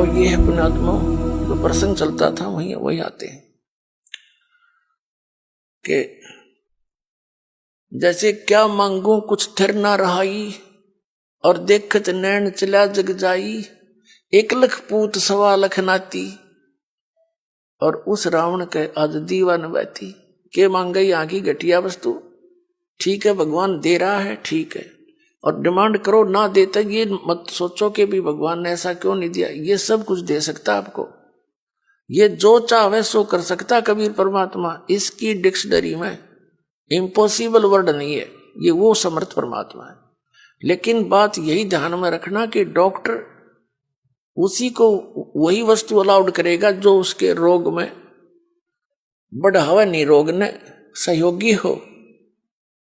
भाव ये है पुण्यात्मा, जो प्रसंग चलता था वही आते हैं कि जैसे क्या मांगू कुछ थिर ना रहाई, और देखत नैन चला जग जाई, 1 लाख पूत 1.25 लाख नाती, और उस रावण के आज दीवान बैठी। के मांगे यहाँ की घटिया वस्तु, ठीक है भगवान दे रहा है ठीक है, और डिमांड करो ना देता ये मत सोचो कि भी भगवान ने ऐसा क्यों नहीं दिया। ये सब कुछ दे सकता आपको, ये जो चाहे सो कर सकता कबीर परमात्मा। इसकी डिक्शनरी में इम्पॉसिबल वर्ड नहीं है, ये वो समर्थ परमात्मा है। लेकिन बात यही ध्यान में रखना कि डॉक्टर उसी को वही वस्तु अलाउड करेगा जो उसके रोग में बढ़ावा नहीं, रोग ने सहयोगी हो।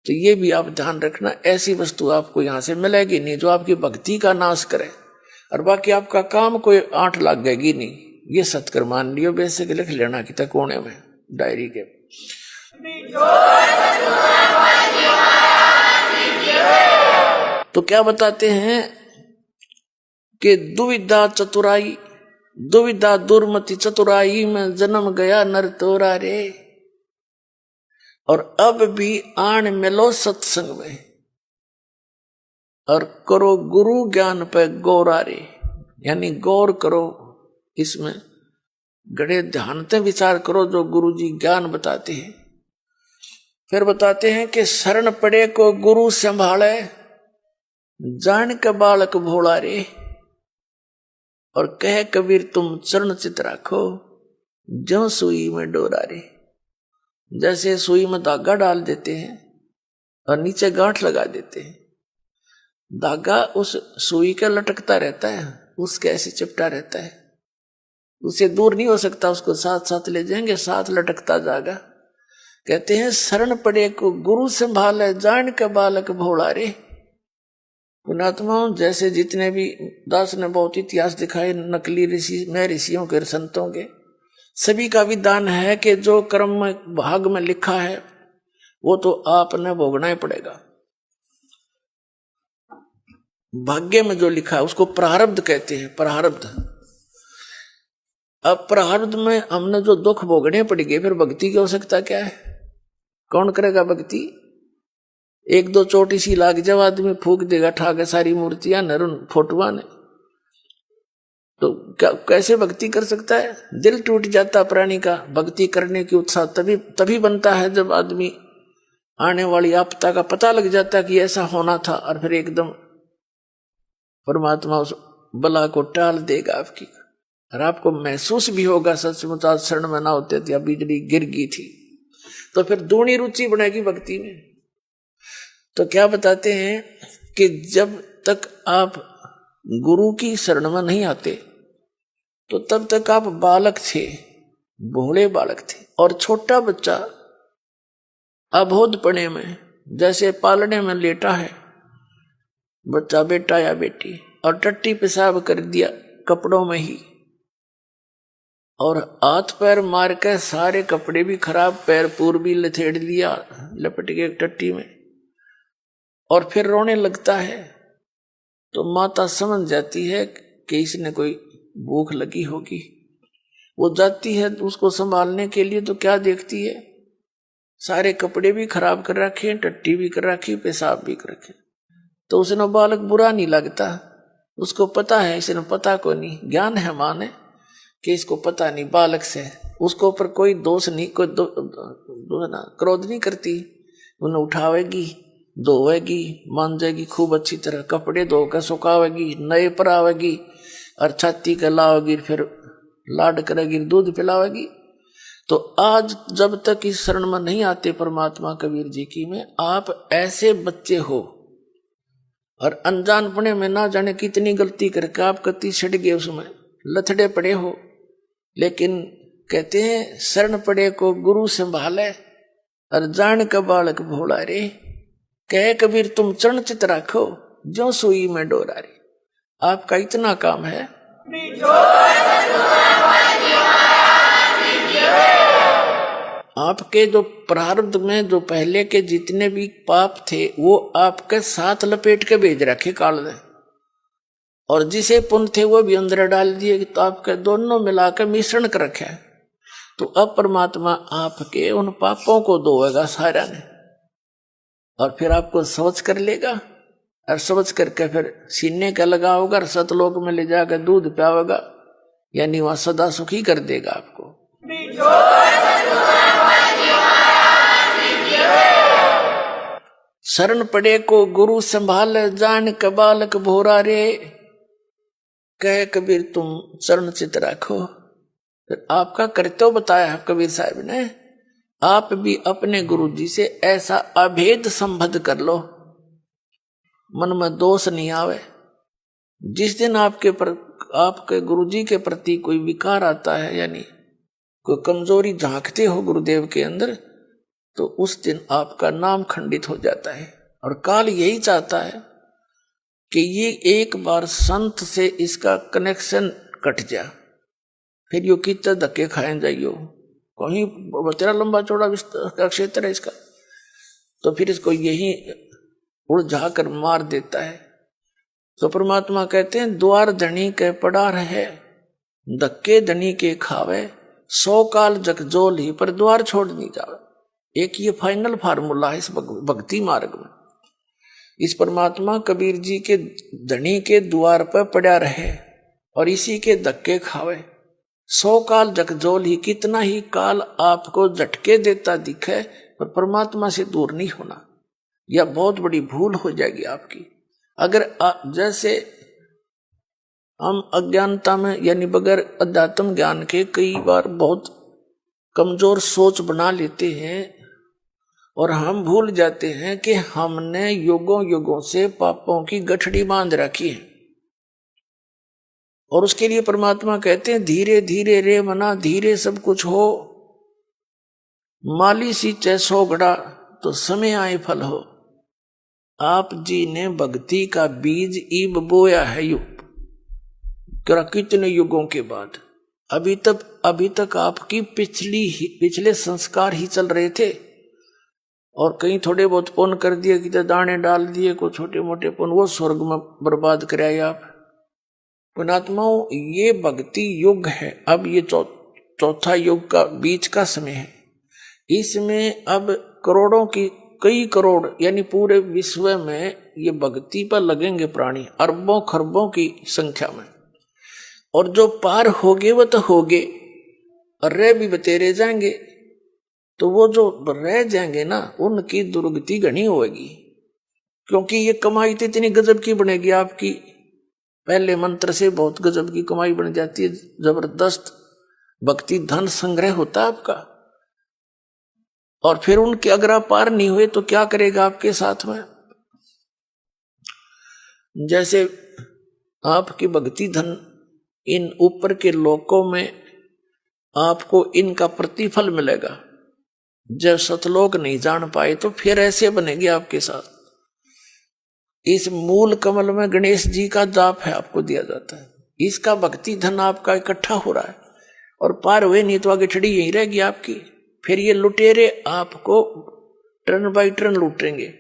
तो ये भी आप ध्यान रखना, ऐसी वस्तु आपको यहां से मिलेगी नहीं जो आपकी भक्ति का नाश करे, और बाकी आपका काम कोई 8 लगेगी नहीं। ये सत्कर मान लियो, बेसिक लिख लेना कि कोने में डायरी के। तो क्या बताते हैं कि दुविधा चतुराई, दुविधा दुर्मति चतुराई में जन्म गया नर तोरा रे, और अब भी आन मिलो सत्संग में, और करो गुरु ज्ञान पे गौरा रे। यानी गौर करो, इसमें गड़े ध्यान से विचार करो जो गुरु जी ज्ञान बताते हैं। फिर बताते हैं कि शरण पड़े को गुरु संभाले, जान के बालक भोला रे, और कह कबीर तुम चरण चित राखो, ज्यों सुई में डोरा रे। जैसे सुई में धागा डाल देते हैं और नीचे गांठ लगा देते हैं, धागा उस सुई का लटकता रहता है, उसके ऐसे चिपटा रहता है, उससे दूर नहीं हो सकता, उसको साथ साथ ले जाएंगे, साथ लटकता जाएगा। कहते हैं शरण पड़े को गुरु संभाले, जान के बालक भोला रे। पुणात्माओं, जैसे जितने भी दास ने बहुत इतिहास दिखाए नकली ऋषि में ऋषियों के संतों के, सभी का विधान है कि जो कर्म में भाग में लिखा है वो तो आपने भोगना ही पड़ेगा। भाग्य में जो लिखा है उसको प्रारब्ध कहते हैं, प्रारब्ध। अब प्रारब्ध में हमने जो दुख भोगने पड़ेंगे, फिर भक्ति की आवश्यकता क्या है? कौन करेगा भक्ति? 1-2 चोटी सी लाग जब आदमी फूक देगा ठाके सारी मूर्तियां नरुन फोटुआ ने, तो क्या कैसे भक्ति कर सकता है? दिल टूट जाता प्राणी का। भक्ति करने की उत्साह तभी बनता है जब आदमी आने वाली आपदा का पता लग जाता कि ऐसा होना था, और फिर एकदम परमात्मा उस बला को टाल देगा आपकी, और आपको महसूस भी होगा सचमुच आज शरण में ना होते थे या बिजली गिर गई थी, तो फिर दूनी रुचि बनेगी भक्ति में। तो क्या बताते हैं कि जब तक आप गुरु की शरण में नहीं आते तो तब तक आप बालक थे, भोले बालक थे। और छोटा बच्चा अबोधपने में जैसे पालने में लेटा है बच्चा, बेटा या बेटी, और टट्टी पेशाब कर दिया कपड़ों में ही, और हाथ पैर मार के सारे कपड़े भी खराब, पैर पूर भी लथेड़ लिया लपट के टट्टी में, और फिर रोने लगता है, तो माता समझ जाती है कि इसने कोई भूख लगी होगी। वो जाती है उसको संभालने के लिए, तो क्या देखती है? सारे कपड़े भी खराब कर रखे, टट्टी भी कर रखी, पेशाब भी कर रखे। तो उसने बालक बुरा नहीं लगता, उसको पता है, इसने पता को नहीं, ज्ञान है माने कि इसको पता नहीं बालक से, उसको ऊपर कोई दोष नहीं, कोई क्रोध नहीं करती। उन्हें उठावेगी, धोवेगी, मांजेगी खूब अच्छी तरह, कपड़े धोकर सुखावेगी, नए पर आवेगी, और छाती के लावेगी, फिर लाड करेगी, दूध पिलावेगी। तो आज जब तक इस शरण में नहीं आते परमात्मा कबीर जी की में, आप ऐसे बच्चे हो, और अनजानपने में ना जाने कितनी गलती करके आप कति छिड़ गए, उसमें लथड़े पड़े हो। लेकिन कहते हैं शरण पड़े को गुरु संभाले, और जान का बालक भोला रे, कहे कबीर तुम चरण चित राखो, ज्यों सुई में डोरा रे। आपका इतना काम है। आपके जो प्रारब्ध में जो पहले के जितने भी पाप थे वो आपके साथ लपेट के भेज रखे काल ने, और जिसे पुण्य थे वो भी अंदर डाल दिए, तो आपके दोनों मिलाकर मिश्रण कर रखे है। तो अब परमात्मा आपके उन पापों को धोएगा सारा ने, और फिर आपको समझ कर लेगा, और समझ करके फिर सीने का लगाओगा और सतलोक में ले जाकर दूध पियाओगा, यानी वहां सदा सुखी कर देगा आपको। शरण पड़े को गुरु संभाल, जान के बालक भोरा रे, कह कबीर तुम चरण चित रखो। फिर आपका कर्तव्य बताया कबीर साहब ने, आप भी अपने गुरु जी से ऐसा अभेद संबंध कर लो, मन में दोष नहीं आवे। जिस दिन आपके गुरु जी के प्रति कोई विकार आता है, यानी कोई कमजोरी झांकते हो गुरुदेव के अंदर, तो उस दिन आपका नाम खंडित हो जाता है। और काल यही चाहता है कि ये एक बार संत से इसका कनेक्शन कट जा, फिर यो कितना धक्के खाए जाइयो, कहीं तेरा लंबा चौड़ा का क्षेत्र है इसका, तो फिर इसको यही उलझा कर मार देता है। तो परमात्मा कहते हैं द्वार धनी के पड़ा रहे, धक्के धनी के खावे, 100 काल जगजोल ही पर द्वार छोड़ नहीं जावे। एक ये फाइनल फार्मूला है इस भक्ति मार्ग में। इस परमात्मा कबीर जी के धनी के द्वार पर पड़ा रहे और इसी के धक्के खावे, 100 काल जगजोल ही, कितना ही काल आपको झटके देता दिखे पर परमात्मा से दूर नहीं होना, यह बहुत बड़ी भूल हो जाएगी आपकी। अगर जैसे हम अज्ञानता में यानी बगैर अध्यात्म ज्ञान के कई बार बहुत कमजोर सोच बना लेते हैं और हम भूल जाते हैं कि हमने युगों युगों से पापों की गठड़ी बांध रखी है। और उसके लिए परमात्मा कहते हैं धीरे धीरे रे मना, धीरे सब कुछ हो, माली सींचे 100 घड़ा तो समय आए फल हो। आप जी ने भक्ति का बीज ईब बोया है कितने युगों के बाद। अभी तक आपकी पिछले संस्कार ही चल रहे थे, और कहीं थोड़े बहुत पुण्य कर दिए, कि दाने डाल दिए, को छोटे मोटे पुण्य, वो स्वर्ग में बर्बाद कराए आप। पुणात्माओं, ये भक्ति युग है। अब ये चौथा युग का बीच का समय है। इसमें अब करोड़ों की, कई करोड़ यानी पूरे विश्व में ये भक्ति पर लगेंगे प्राणी, अरबों खरबों की संख्या में। और जो पार होगे वो तो होगे, और रह भी बतेरे जाएंगे। तो वो जो रह जाएंगे ना, उनकी दुर्गति घनी होगी, क्योंकि ये कमाई तो इतनी गजब की बनेगी आपकी, पहले मंत्र से बहुत गजब की कमाई बन जाती है, जबरदस्त भक्ति धन संग्रह होता है आपका। और फिर उनके अगर आप पार नहीं हुए तो क्या करेगा आपके साथ में। जैसे आपकी भक्ति धन इन ऊपर के लोकों में आपको इनका प्रतिफल मिलेगा, जब सतलोक नहीं जान पाए तो फिर ऐसे बनेगी आपके साथ। इस मूल कमल में गणेश जी का जाप है, आपको दिया जाता है, इसका भक्ति धन आपका इकट्ठा हो रहा है, और पार हुए नहीं तो आगे छड़ी यही रहेगी आपकी। फिर ये लुटेरे आपको टर्न बाई टर्न लूटेंगे।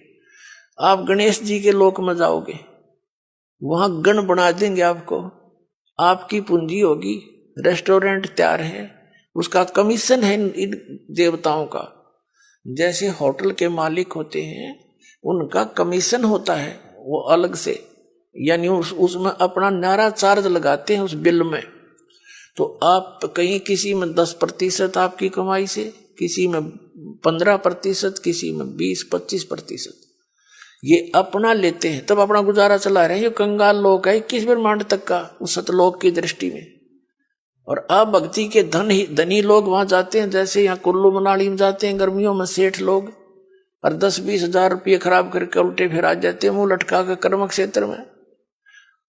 आप गणेश जी के लोक में जाओगे, वहां गण बना देंगे आपको, आपकी पूंजी होगी, रेस्टोरेंट तैयार है, उसका कमीशन है इन देवताओं का। जैसे होटल के मालिक होते हैं, उनका कमीशन होता है वो अलग से, यानी उसमें अपना न्यारा चार्ज लगाते हैं उस बिल में। तो आप कहीं किसी में 10% आपकी कमाई से, किसी में 15%, किसी में 20-25%, ये अपना लेते हैं, तब अपना गुजारा चला रहे हैं। ये कंगाल लोग है 21 ब्रह्मांड तक का उस सतलोक की दृष्टि में। और आप भक्ति के धनी लोग वहां जाते हैं, जैसे यहाँ कुल्लू मनाली में जाते हैं गर्मियों में सेठ लोग, और 10-20 हजार रुपये खराब करके उल्टे फिर आ जाते हैं मुंह लटका कर कर्म क्षेत्र में।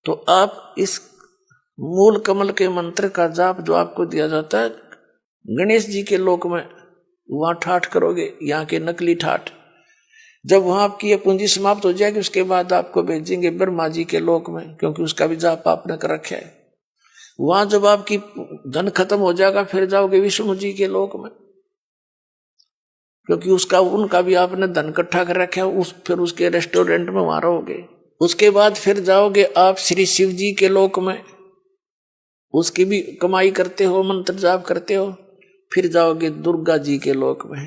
तो आप इस मूल कमल के मंत्र का जाप जो आपको दिया जाता है गणेश जी के लोक में, वहां ठाठ करोगे, यहाँ के नकली ठाठ। जब वहां आपकी ये पूंजी समाप्त हो जाएगी, उसके बाद आपको भेजेंगे ब्रह्मा जी के लोक में, क्योंकि उसका भी जाप आपने कर रखा है। वहां जब आपकी धन खत्म हो जाएगा, फिर जाओगे विष्णु जी के लोक में, क्योंकि उनका भी आपने धन इकट्ठा कर रखा है। फिर उसके रेस्टोरेंट में वहां रहोगे, उसके बाद फिर जाओगे आप श्री शिव जी के लोक में, उसकी भी कमाई करते हो, मंत्र जाप करते हो। फिर जाओगे दुर्गा जी के लोक में,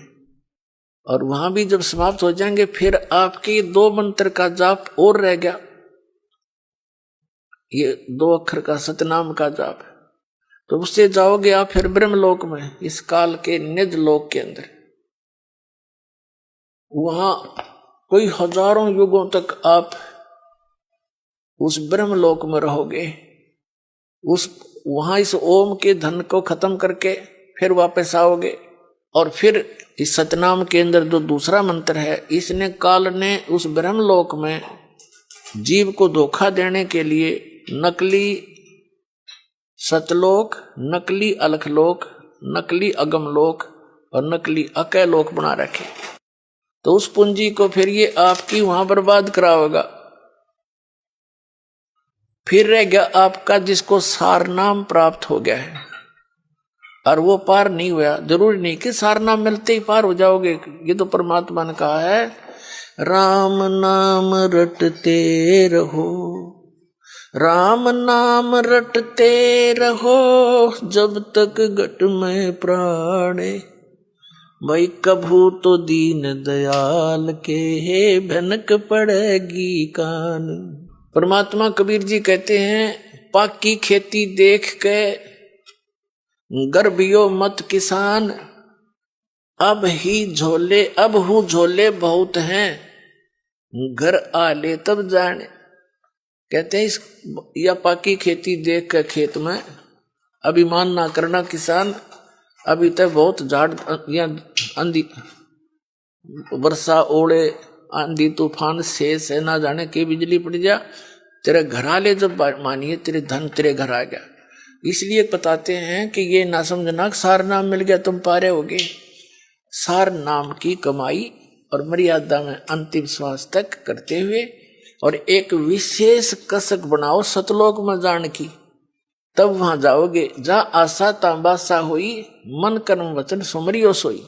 और वहां भी जब समाप्त हो जाएंगे फिर आपके 2 मंत्र का जाप और रह गया, ये 2 अक्षर का सतनाम का जाप, तो उससे जाओगे आप फिर ब्रह्मलोक में, इस काल के निज लोक के अंदर। वहां कोई हजारों युगों तक आप उस ब्रह्मलोक में रहोगे। वहां इस ओम के धन को खत्म करके फिर वापस आओगे, और फिर इस सतनाम के अंदर जो दूसरा मंत्र है, इसने काल ने उस ब्रह्मलोक में जीव को धोखा देने के लिए नकली सतलोक, नकली अलखलोक, नकली अगमलोक और नकली अकैलोक बना रखे। तो उस पूंजी को फिर ये आपकी वहां बर्बाद कराओगा। फिर रह गया आपका जिसको सार नाम प्राप्त हो गया है और वो पार नहीं हुआ। जरूरी नहीं कि सार नाम मिलते ही पार हो जाओगे, ये तो परमात्मा ने कहा है, राम नाम रटते रहो, राम नाम रटते रहो, जब तक घट में प्राणे, भाई कभू तो दीन दयाल के भनक पड़ेगी कान। परमात्मा कबीर जी कहते हैं, पाकी खेती देख के गर्भियो मत किसान, अब हूँ झोले बहुत हैं, घर आ ले तब जाने। कहते हैं इस या पाकी खेती देख के खेत में अभिमान ना करना किसान, अभी तक बहुत झाड़ या आंधी वर्षा ओले आंधी तूफान शेष है, ना जाने की बिजली पड़ जा, तेरे घर आ ले जब मानिए तेरे धन तेरे घर आ गया। इसलिए बताते हैं कि ये ना समझना सार नाम मिल गया तुम पारे होगे। सार नाम की कमाई और मर्यादा में अंतिम श्वास तक करते हुए, और एक विशेष कसक बनाओ सतलोक में जान की, तब वहां जाओगे। जा आशा तांबासा होई, मन कर्म वचन सुमरियो सोई।